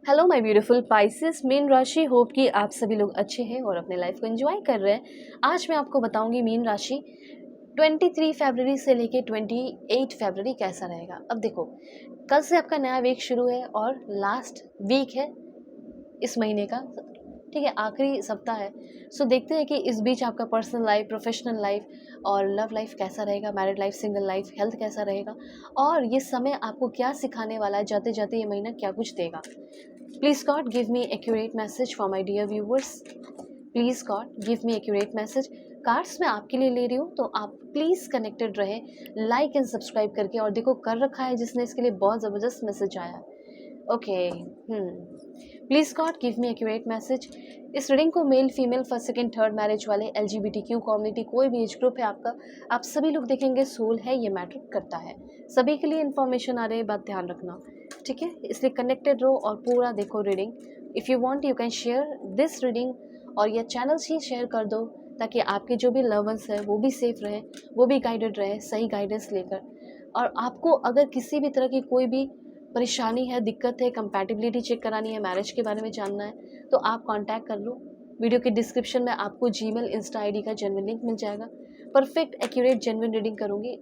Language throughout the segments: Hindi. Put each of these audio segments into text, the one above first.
Hello my beautiful Pisces mean राशि। होप कि आप सभी लोग अच्छे हैं और अपने लाइफ को एंजॉय कर रहे हैं। आज मैं आपको बताऊंगी मीन राशि 23 फरवरी से लेके 28 फरवरी कैसा रहेगा। अब देखो, कल से आपका नया वीक शुरू है और लास्ट वीक है इस महीने का, ठीक है, आखिरी सप्ताह है। सो देखते हैं कि इस बीच आपका पर्सनल लाइफ, प्रोफेशनल लाइफ और लव लाइफ कैसा रहेगा, married life, single life, health कैसा रहेगा और ये समय आपको क्या सिखाने वाला है, जाते जाते ये महीना क्या कुछ देगा। Please God give me accurate message for my dear viewers. Please God give me accurate message. Cards मैं आपके लिए ले रही हूँ, तो आप प्लीज़ कनेक्टेड रहे लाइक एंड सब्सक्राइब करके। और देखो, कर रखा है जिसने, इसके लिए बहुत ज़बरदस्त मैसेज आया। Okay, please God give me accurate message. इस रीडिंग को male, female, first, second, third marriage वाले, LGBTQ कम्युनिटी, कोई भी एज ग्रुप है आपका, आप सभी लोग देखेंगे, सोल है, ये मैटर करता है। सभी के लिए इन्फॉर्मेशन आ रही है, बात ध्यान रखना, ठीक है। इसलिए कनेक्टेड रहो और पूरा देखो reading. If you want you can share this reading और ये चैनल्स ही शेयर कर दो, ताकि आपके जो भी लवर्स हैं वो भी सेफ रहे, वो भी गाइडेड रहे, सही गाइडेंस लेकर। और आपको अगर किसी भी तरह की कोई भी परेशानी है, दिक्कत है, कंपैटिबिलिटी चेक करानी है, मैरिज के बारे में जानना है, तो आप कांटेक्ट कर लो। वीडियो के डिस्क्रिप्शन में आपको जीमेल, इंस्टा आईडी का जेन्युइन लिंक मिल जाएगा। परफेक्ट, एक्यूरेट, जेन्युइन रीडिंग करूँगी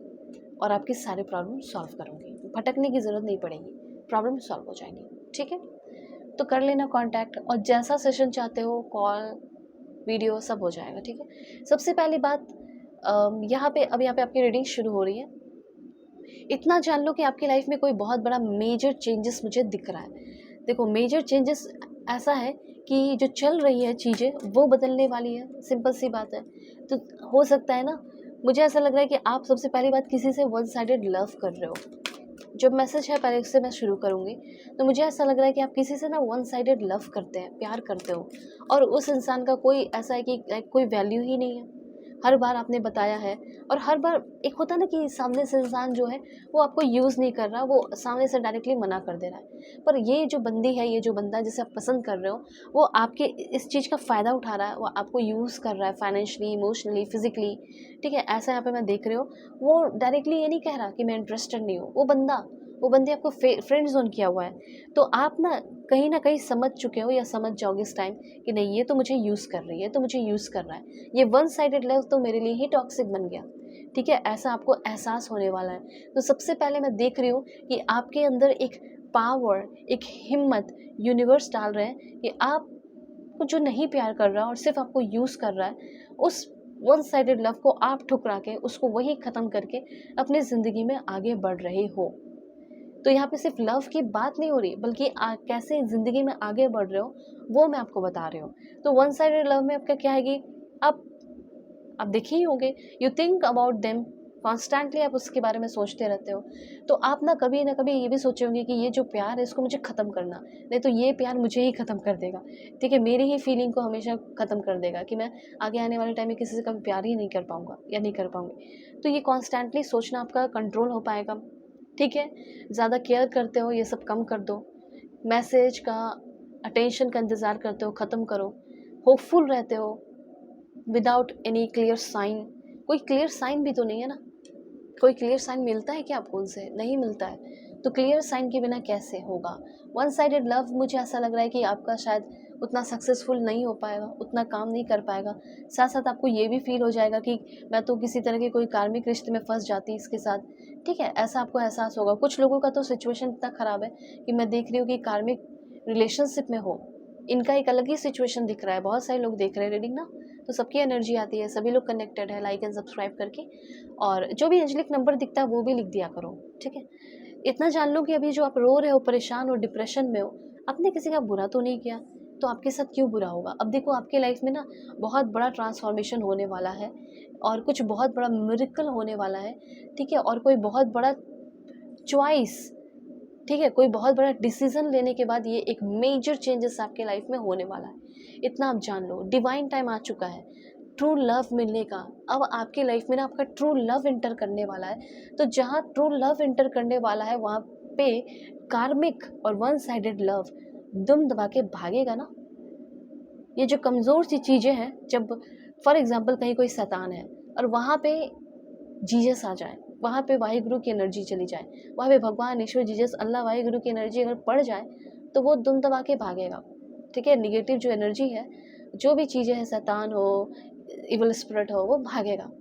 और आपके सारे प्रॉब्लम सॉल्व करूँगी। भटकने की ज़रूरत नहीं पड़ेगी, प्रॉब्लम सॉल्व हो जाएंगी, ठीक है। तो कर लेना कांटेक्ट, और जैसा सेशन चाहते हो, कॉल, वीडियो, सब हो जाएगा, ठीक है। सबसे पहली बात, यहाँ पे आपकी रीडिंग शुरू हो रही है। इतना जान लो कि आपकी लाइफ में कोई बहुत बड़ा मेजर चेंजेस मुझे दिख रहा है। देखो, मेजर चेंजेस ऐसा है कि जो चल रही है चीज़ें वो बदलने वाली है, सिंपल सी बात है। तो हो सकता है ना, मुझे ऐसा लग रहा है कि आप सबसे पहली बात किसी से वन साइडेड लव कर रहे हो। जो मैसेज है पहले उससे मैं शुरू करूँगी। तो मुझे ऐसा लग रहा है कि आप किसी से ना वन साइडेड लव करते हैं, प्यार करते हो, और उस इंसान का कोई ऐसा है कि लाइक कोई वैल्यू ही नहीं है। हर बार आपने बताया है, और हर बार एक होता है ना कि सामने से इंसान जो है वो आपको यूज़ नहीं कर रहा, वो सामने से डायरेक्टली मना कर दे रहा है। पर ये जो बंदी है, ये जो बंदा जिसे आप पसंद कर रहे हो, वो आपके इस चीज़ का फ़ायदा उठा रहा है, वो आपको यूज़ कर रहा है फाइनेंशियली, इमोशनली, फिजिकली, ठीक है। ऐसा यहाँ पे मैं देख रही हूँ। वो डायरेक्टली ये नहीं कह रहा कि मैं इंटरेस्टेड नहीं हूँ। वो बंदे आपको फ्रेंड जोन किया हुआ है। तो आप ना कहीं समझ चुके हो या समझ जाओगे इस टाइम कि नहीं, ये तो मुझे यूज़ कर रही है, तो मुझे यूज़ कर रहा है, ये वन साइडेड लव तो मेरे लिए ही टॉक्सिक बन गया, ठीक है। ऐसा आपको एहसास होने वाला है। तो सबसे पहले मैं देख रही हूँ कि आपके अंदर एक पावर, एक हिम्मत यूनिवर्स डाल रहे हैं कि आपको जो नहीं प्यार कर रहा और सिर्फ आपको यूज़ कर रहा है, उस वन साइडेड लव को आप ठुकरा के, उसको वही ख़त्म करके अपनी ज़िंदगी में आगे बढ़ रहे हो। तो यहाँ पे सिर्फ लव की बात नहीं हो रही, बल्कि कैसे ज़िंदगी में आगे बढ़ रहे हो वो मैं आपको बता रही हूँ। तो वन साइडेड लव में आपका क्या है कि आप देखे ही होंगे, you think about them constantly, आप उसके बारे में सोचते रहते हो। तो आप ना कभी ये भी सोचे होंगे कि ये जो प्यार है इसको मुझे ख़त्म करना, नहीं तो ये प्यार मुझे ही ख़त्म कर देगा, ठीक है, मेरी ही फीलिंग को हमेशा ख़त्म कर देगा, कि मैं आगे आने वाले टाइम में किसी से कभी प्यार ही नहीं कर पाऊँगा या नहीं कर पाऊँगी। तो ये कॉन्स्टेंटली सोचना आपका कंट्रोल हो पाएगा, ठीक है। ज़्यादा केयर करते हो, ये सब कम कर दो। मैसेज का, अटेंशन का इंतज़ार करते हो, ख़त्म करो। होपफुल रहते हो विदाउट एनी क्लियर साइन। कोई क्लियर साइन भी तो नहीं है ना, कोई क्लियर साइन मिलता है क्या आपको उनसे? नहीं मिलता है। तो क्लियर साइन के बिना कैसे होगा? वन साइडेड लव, मुझे ऐसा लग रहा है कि आपका शायद उतना सक्सेसफुल नहीं हो पाएगा, उतना काम नहीं कर पाएगा। साथ साथ आपको ये भी फील हो जाएगा कि मैं तो किसी तरह के कोई कार्मिक रिश्ते में फंस जाती इसके साथ, ठीक है, ऐसा आपको एहसास होगा। कुछ लोगों का तो सिचुएशन इतना ख़राब है कि मैं देख रही हूँ कि कार्मिक रिलेशनशिप में हो, इनका एक अलग ही सिचुएशन दिख रहा है। बहुत सारे लोग देख रहे हैं रीडिंग ना, तो सबकी एनर्जी आती है, सभी लोग कनेक्टेड है, लाइक एंड सब्सक्राइब करके। और जो भी एंजलिक नंबर दिखता है वो भी लिख दिया करो, ठीक है। इतना जान लो कि अभी जो आप रो रहे हो, परेशान हो, डिप्रेशन में हो, आपने किसी का बुरा तो नहीं किया, तो आपके साथ क्यों बुरा होगा। अब देखो, आपके लाइफ में ना बहुत बड़ा ट्रांसफॉर्मेशन होने वाला है, और कुछ बहुत बड़ा मिरेकल होने वाला है, ठीक है। और कोई बहुत बड़ा चॉइस, ठीक है, कोई बहुत बड़ा डिसीजन लेने के बाद ये एक मेजर चेंजेस आपके लाइफ में होने वाला है। इतना आप जान लो, डिवाइन टाइम आ चुका है ट्रू लव मिलने का। अब आपकी लाइफ में ना आपका ट्रू लव इंटर करने वाला है। तो जहाँ ट्रू लव इंटर करने वाला है, वहाँ पे कार्मिक और वन साइडेड लव दुम दबा के भागेगा ना। ये जो कमज़ोर सी चीज़ें हैं, जब फॉर एग्जांपल कहीं कोई शैतान है और वहाँ पे जीसस आ जाए, वहाँ पे वाहिगुरु की एनर्जी चली जाए, वहाँ पे भगवान, ईश्वर, जीसस, अल्लाह, वाहिगुरु की एनर्जी अगर पड़ जाए, तो वो दुम दबा के भागेगा। ठीक है, निगेटिव जो एनर्जी है, जो भी चीज़ें हैं, शैतान हो, इविल स्पिरिट हो, वो भागेगा।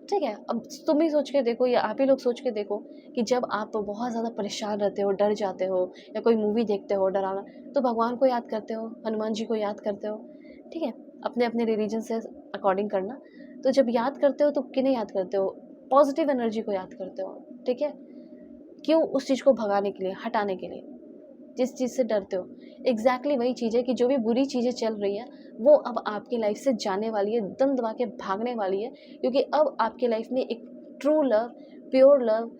ठीक है, अब तुम ही सोच के देखो या आप ही लोग सोच के देखो कि जब आप बहुत ज़्यादा परेशान रहते हो, डर जाते हो या कोई मूवी देखते हो डरावना, तो भगवान को याद करते हो, हनुमान जी को याद करते हो। ठीक है, अपने अपने रिलीजन से अकॉर्डिंग करना। तो जब याद करते हो तो किन्हें याद करते हो? पॉजिटिव एनर्जी को याद करते हो। ठीक है, क्यों? उस चीज़ को भगाने के लिए, हटाने के लिए, जिस चीज़ से डरते हो। एग्जैक्टली वही चीज़ है कि जो भी बुरी चीज़ें चल रही हैं वो अब आपकी लाइफ से जाने वाली है, दम दबा के भागने वाली है, क्योंकि अब आपकी लाइफ में एक ट्रू लव, प्योर लव,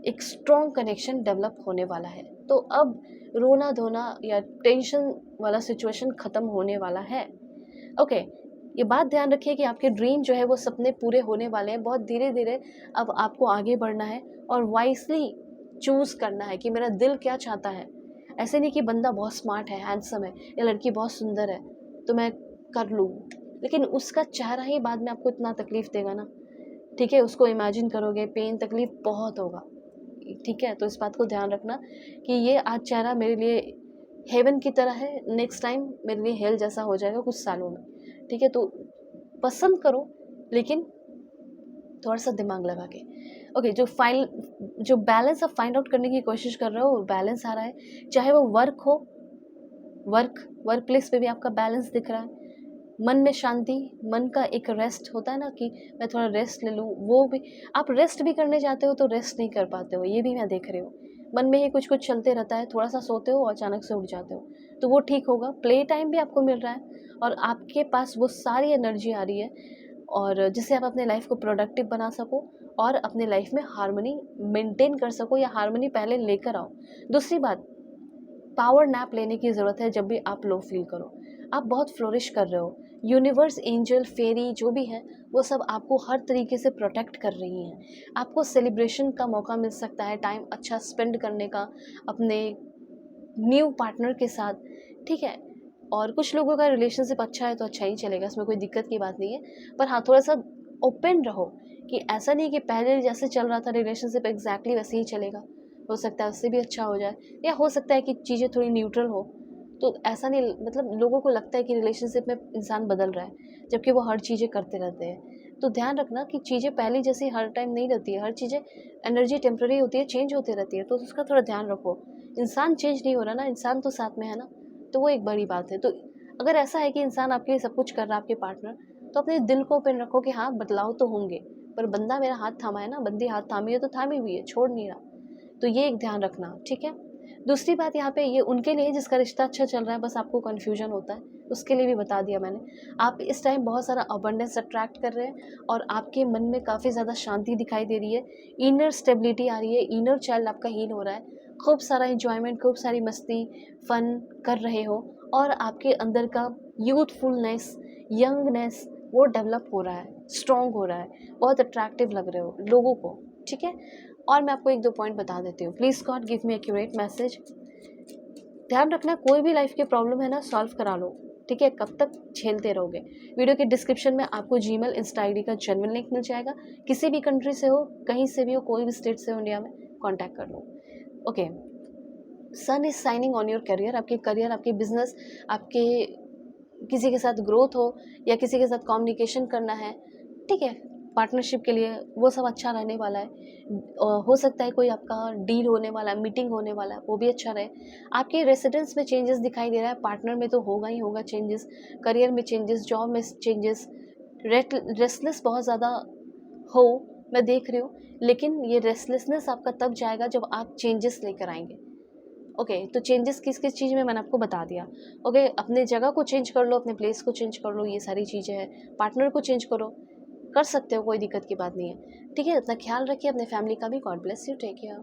एक स्ट्रॉन्ग कनेक्शन डेवलप होने वाला है। तो अब रोना धोना या टेंशन वाला सिचुएशन ख़त्म होने वाला है। ओके, ये बात ध्यान रखिए कि आपके ड्रीम जो है वो सपने पूरे होने वाले हैं। बहुत धीरे धीरे अब आपको आगे बढ़ना है और वाइसली चूज़ करना है कि मेरा दिल क्या चाहता है। ऐसे नहीं कि बंदा बहुत स्मार्ट है, हैंडसम है, या लड़की बहुत सुंदर है तो मैं कर लूँ, लेकिन उसका चेहरा ही बाद में आपको इतना तकलीफ़ देगा ना। ठीक है, उसको इमेजिन करोगे, पेन तकलीफ़ बहुत होगा। ठीक है, तो इस बात को ध्यान रखना कि ये आज चेहरा मेरे लिए हेवन की तरह है, नेक्स्ट टाइम मेरे लिए हेल जैसा हो जाएगा कुछ सालों में। ठीक है, तो पसंद करो, लेकिन थोड़ा सा दिमाग लगा के। ओके, जो बैलेंस आप फाइंड आउट करने की कोशिश कर रहे हो वो बैलेंस आ रहा है, चाहे वो वर्क हो, वर्क प्लेस पे भी आपका बैलेंस दिख रहा है, मन में शांति, मन का एक रेस्ट होता है ना कि मैं थोड़ा रेस्ट ले लूँ, वो भी आप रेस्ट भी करने जाते हो तो रेस्ट नहीं कर पाते हो, ये भी मैं देख रही हूँ। मन में ही कुछ कुछ चलते रहता है, थोड़ा सा सोते हो और अचानक से उठ जाते हो, तो वो ठीक होगा। प्ले टाइम भी आपको मिल रहा है और आपके पास वो सारी एनर्जी आ रही है और जिससे आप अपने लाइफ को प्रोडक्टिव बना सको और अपने लाइफ में हार्मनी मेंटेन कर सको या हार्मनी पहले लेकर आओ। दूसरी बात, पावर नैप लेने की ज़रूरत है जब भी आप लो फील करो। आप बहुत फ्लोरिश कर रहे हो, यूनिवर्स, एंजल, फेरी जो भी हैं वो सब आपको हर तरीके से प्रोटेक्ट कर रही हैं। आपको सेलिब्रेशन का मौका मिल सकता है, टाइम अच्छा स्पेंड करने का अपने न्यू पार्टनर के साथ। ठीक है, और कुछ लोगों का रिलेशनशिप अच्छा है तो अच्छा ही चलेगा, इसमें कोई दिक्कत की बात नहीं है। पर हाँ, थोड़ा सा ओपन रहो कि ऐसा नहीं कि पहले जैसे चल रहा था रिलेशनशिप एग्जैक्टली वैसे ही चलेगा। हो सकता है उससे भी अच्छा हो जाए, या हो सकता है कि चीज़ें थोड़ी न्यूट्रल हो। तो ऐसा नहीं, मतलब लोगों को लगता है कि रिलेशनशिप में इंसान बदल रहा है जबकि वो हर चीज़ें करते रहते हैं। तो ध्यान रखना कि चीज़ें पहले जैसी हर टाइम नहीं रहती है, हर चीज़ें, एनर्जी टेम्प्रेरी होती है, चेंज होती रहती है, तो उसका थोड़ा ध्यान रखो। इंसान चेंज नहीं हो रहा ना, इंसान तो साथ में है ना, तो वो एक बड़ी बात है। तो अगर ऐसा है कि इंसान आपके लिए सब कुछ कर रहा है, आपके पार्टनर, तो अपने दिल को ओपन रखो कि हाँ बदलाव तो होंगे, पर बंदा मेरा हाथ थामा है ना, बंदी हाथ थामी है तो थामी हुई है, छोड़ नहीं रहा। तो ये एक ध्यान रखना। ठीक है, दूसरी बात यहाँ पे ये उनके लिए जिसका रिश्ता अच्छा चल रहा है, बस आपको कन्फ्यूजन होता है, उसके लिए भी बता दिया मैंने। आप इस टाइम बहुत सारा अबंडेंस अट्रैक्ट कर रहे हैं और आपके मन में काफ़ी ज़्यादा शांति दिखाई दे रही है, इनर स्टेबिलिटी आ रही है, इनर चाइल्ड आपका हील हो रहा है, खूब सारा इंजॉयमेंट, खूब सारी मस्ती, फन कर रहे हो और आपके अंदर का यूथफुलनेस, यंगनेस वो डेवलप हो रहा है, स्ट्रॉन्ग हो रहा है, बहुत अट्रैक्टिव लग रहे हो लोगों को। ठीक है, और मैं आपको एक दो पॉइंट बता देती हूँ। Please God give me accurate message. ध्यान रखना, कोई भी लाइफ की प्रॉब्लम है ना, सॉल्व करा लो। ठीक है, कब तक झेलते रहोगे? वीडियो के डिस्क्रिप्शन में आपको जीमेल, इंस्टा आईडी का जेन्युइन लिंक मिल जाएगा। किसी भी कंट्री से हो, कहीं से भी हो, कोई भी स्टेट से हो इंडिया में, कॉन्टैक्ट कर लो। Okay, sun is shining on your career. आपके करियर, आपके बिजनेस, आपके किसी के साथ ग्रोथ हो या किसी के साथ कम्युनिकेशन करना है, ठीक है, पार्टनरशिप के लिए, वो सब अच्छा रहने वाला है। हो सकता है कोई आपका डील होने वाला है, मीटिंग होने वाला है, वो भी अच्छा रहे। आपके रेसिडेंस में चेंजेस दिखाई दे रहा है, पार्टनर में तो होगा ही होगा चेंजेस, करियर में चेंजेस, जॉब में चेंजेस, रेस्टलेस बहुत ज़्यादा हो, मैं देख रही हूँ, लेकिन ये रेस्टलेसनेस आपका तब जाएगा जब आप चेंजेस लेकर आएंगे। ओके, तो चेंजेस किस किस चीज़ में मैंने आपको बता दिया। ओके, अपने जगह को चेंज कर लो, अपने प्लेस को चेंज कर लो, ये सारी चीज़ें हैं। पार्टनर को चेंज करो, कर सकते हो, कोई दिक्कत की बात नहीं है। ठीक है, अपना ख्याल रखिए, अपने फैमिली का भी। God bless you, take care.